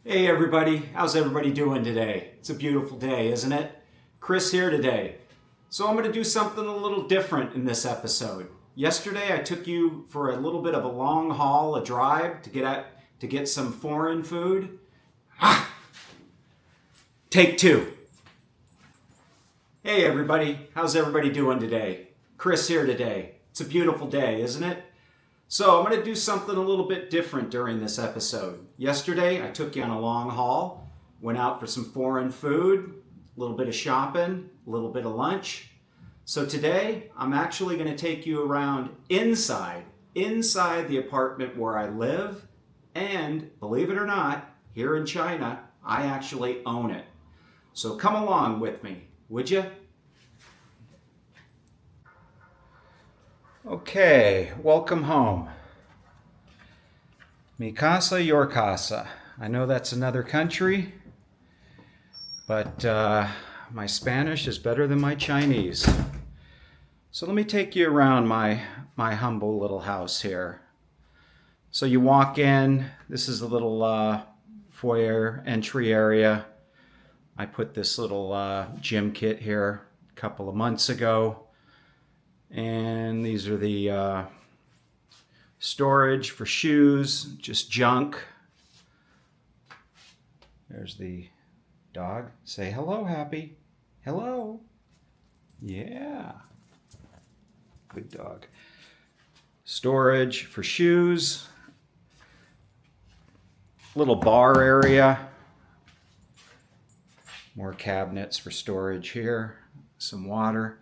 Hey everybody, how's everybody doing today? It's a beautiful day, isn't it? Chris here today. So I'm going to do something a little different in this episode. Yesterday I took you for a little bit of a long haul, a drive to get some foreign food. Take two. Hey everybody, how's everybody doing today? Chris here today. It's a beautiful day, isn't it? So I'm going to do something a little bit different during this episode. Yesterday, I took you on a long haul, went out for some foreign food, a little bit of shopping, a little bit of lunch. So today, I'm actually going to take you around inside the apartment where I live, and believe it or not, here in China, I actually own it. So come along with me, would you? Okay, welcome home. Mi casa, your casa. I know that's another country, but my Spanish is better than my Chinese. So let me take you around my humble little house here. So you walk in, this is the little foyer entry area. I put this little gym kit here a couple of months ago. And these are the storage for shoes, just junk. There's the dog. Say hello, Happy. Hello. Yeah. Good dog. Storage for shoes. Little bar area. More cabinets for storage here. Some water.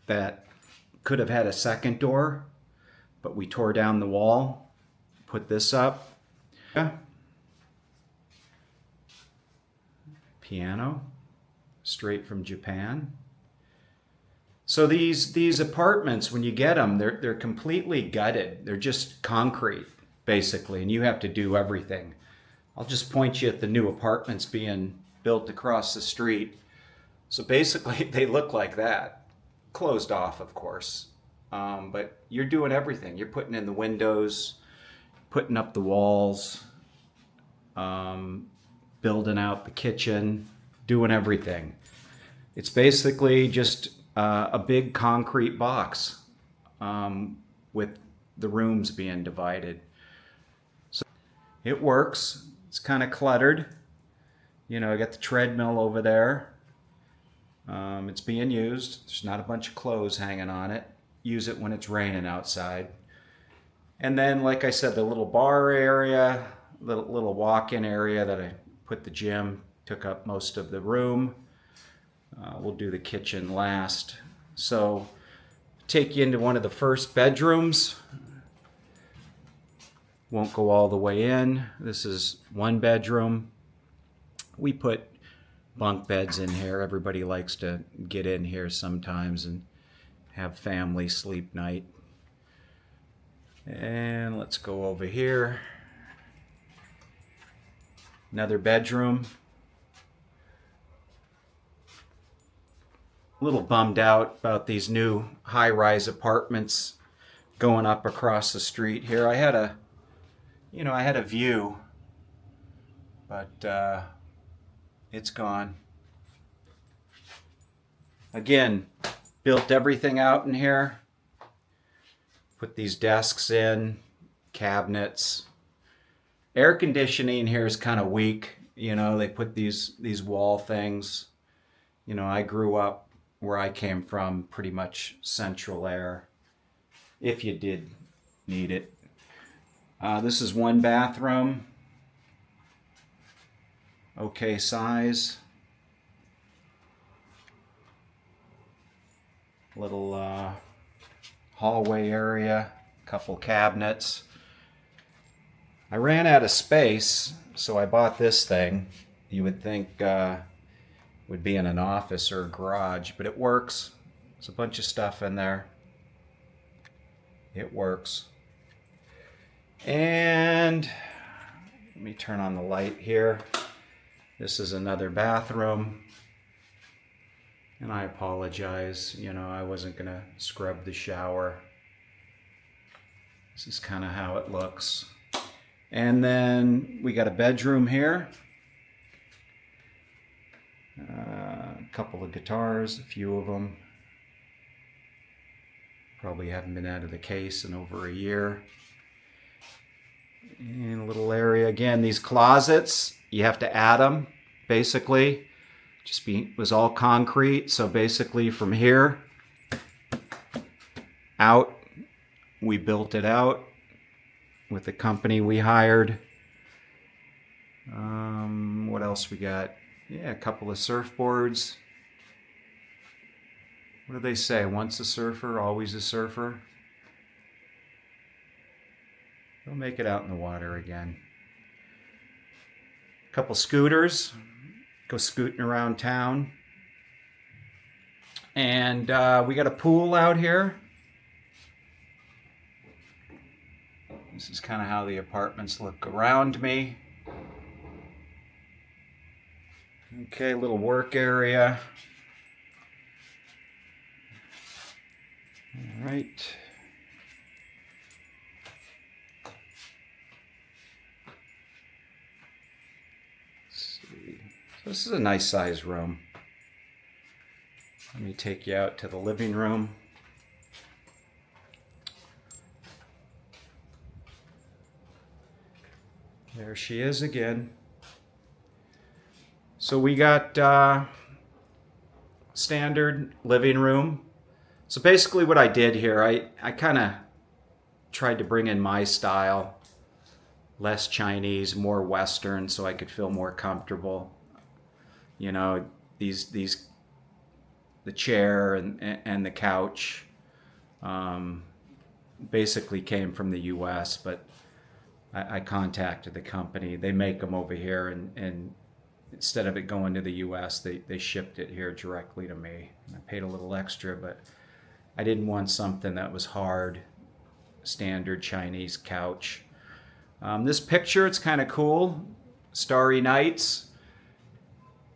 That could have had a second door, but we tore down the wall, put this up. Piano, straight from Japan. So these apartments, when you get them, they're completely gutted. They're just concrete, basically, and you have to do everything. I'll just point you at the new apartments being built across the street. So basically, they look like that. Closed off, of course. But you're doing everything. You're putting in the windows, putting up the walls, building out the kitchen, doing everything. It's basically just a big concrete box with the rooms being divided. So it works. It's kind of cluttered. You know, I got the treadmill over there. It's being used. There's not a bunch of clothes hanging on it. Use it when it's raining outside. And then, like I said, the little bar area, little walk-in area that I put the gym, took up most of the room. We'll do the kitchen last. So, take you into one of the first bedrooms. Won't go all the way in. This is one bedroom. We put bunk beds in here. Everybody likes to get in here sometimes and have family sleep night. And let's go over here. Another bedroom. A little bummed out about these new high-rise apartments going up across the street here. I had a view, but it's gone. Again, built everything out in here. Put these desks in, cabinets. Air conditioning here is kind of weak. You know, they put these wall things. You know, I grew up where I came from, pretty much central air, if you did need it. This is one bathroom. Okay size. Little hallway area, couple cabinets. I ran out of space, so I bought this thing. You would think would be in an office or a garage, but it works. There's a bunch of stuff in there. It works. And let me turn on the light here. This is another bathroom. And I apologize, you know, I wasn't gonna scrub the shower. This is kind of how it looks. And then we got a bedroom here. A couple of guitars, a few of them. Probably haven't been out of the case in over a year. And a little area again. These closets, you have to add them, basically. Was all concrete. So basically from here out, we built it out with the company we hired. What else we got? Yeah, a couple of surfboards. What do they say? Once a surfer, always a surfer. They'll make it out in the water again. A couple scooters. Go scooting around town. And we got a pool out here. This is kind of how the apartments look around me. Okay, little work area. All right. Let's see. So this is a nice size room. Let me take you out to the living room. There she is again. So we got standard living room. So basically what I did here, I kind of tried to bring in my style, less Chinese, more Western, so I could feel more comfortable. You know, the chair and the couch basically came from the U.S., but I contacted the company. They make them over here, and instead of it going to the U.S., they shipped it here directly to me. I paid a little extra, but I didn't want something that was hard, standard Chinese couch. This picture, it's kind of cool. Starry Nights.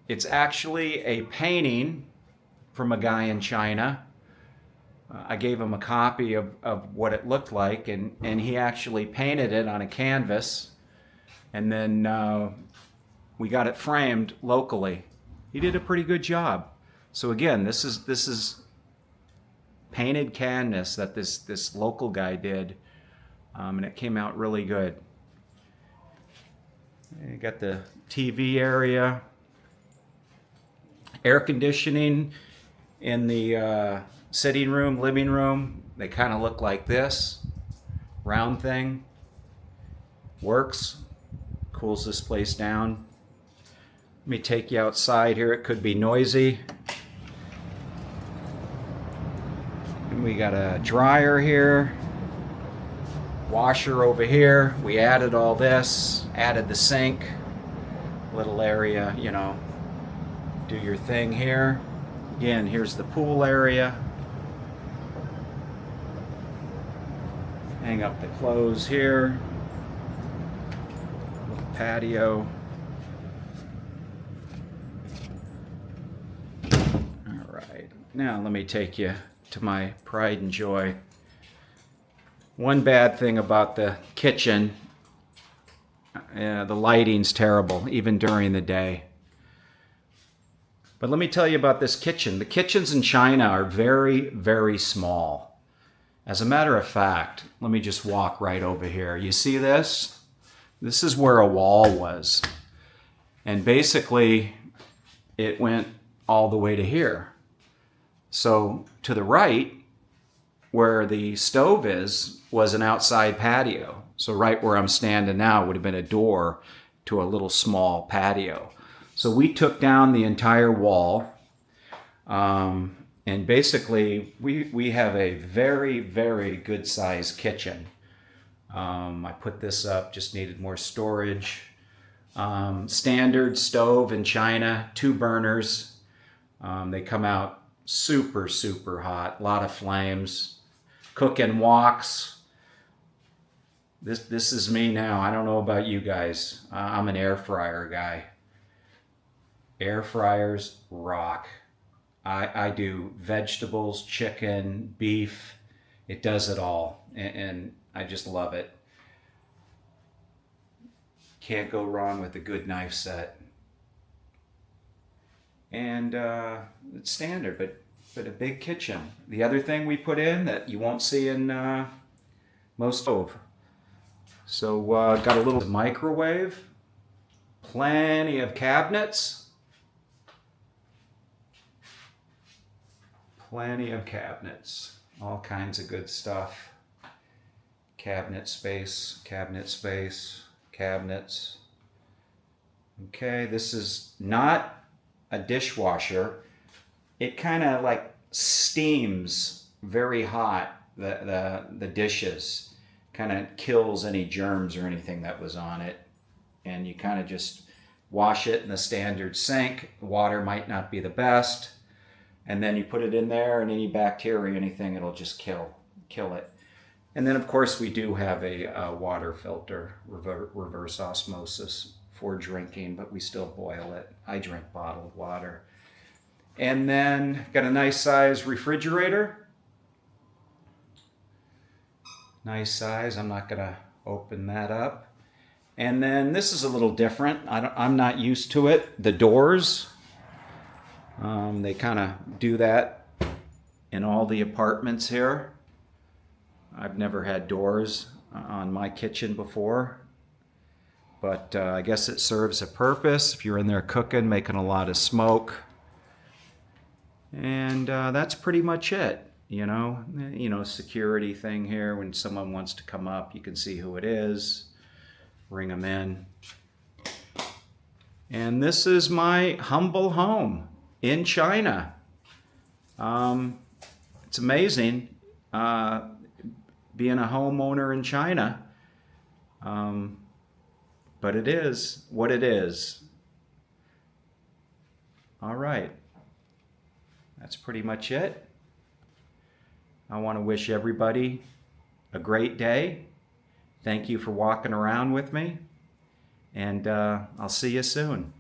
It's actually a painting from a guy in China. I gave him a copy of what it looked like, and he actually painted it on a canvas, and then we got it framed locally. He did a pretty good job. So again, this is painted canvas that this local guy did, and it came out really good. You got the TV area, air conditioning in the sitting room, living room. They kind of look like this round thing. Works, cools this place down. Let me take you outside here. It could be noisy. And we got a dryer here, washer over here. We added all this, added the sink, little area, you know, do your thing here. Again, here's the pool area. Hang up the clothes here. Little patio. All right, now let me take you to my pride and joy. One bad thing about the kitchen, the lighting's terrible, even during the day. But let me tell you about this kitchen. The kitchens in China are very, very small. As a matter of fact, let me just walk right over here. You see this? This is where a wall was. And basically, it went all the way to here. So to the right, where the stove is, was an outside patio. So right where I'm standing now would have been a door to a little small patio. So we took down the entire wall. And basically, we have a very, very good sized kitchen. I put this up, just needed more storage. Standard stove in China, 2 burners. They come out super, super hot, a lot of flames. Cooking woks. This is me now. I don't know about you guys. I'm an air fryer guy. Air fryers rock. I do vegetables, chicken, beef. It does it all, and I just love it. can't go wrong with a good knife set. And it's standard, but a big kitchen. The other thing we put in that you won't see in most stove. So got a little microwave, plenty of cabinets, all kinds of good stuff. Cabinet space, cabinets. Okay, this is not a dishwasher. It kind of like steams very hot the dishes. Kind of kills any germs or anything that was on it. And you kind of just wash it in the standard sink. Water might not be the best. And then you put it in there, and any bacteria, anything, it'll just kill it. And then, of course, we do have a water filter, reverse osmosis for drinking, but we still boil it. I drink bottled water. And then got a nice size refrigerator. Nice size. I'm not going to open that up. And then this is a little different. I'm not used to it. The doors, they kind of do that in all the apartments here. I've never had doors on my kitchen before, but I guess it serves a purpose if you're in there cooking, making a lot of smoke. And that's pretty much it. You know, security thing here. When someone wants to come up, you can see who it is, bring them in. And this is my humble home in China. It's amazing being a homeowner in China. But it is what it is. All right. That's pretty much it. I want to wish everybody a great day. Thank you for walking around with me. And I'll see you soon.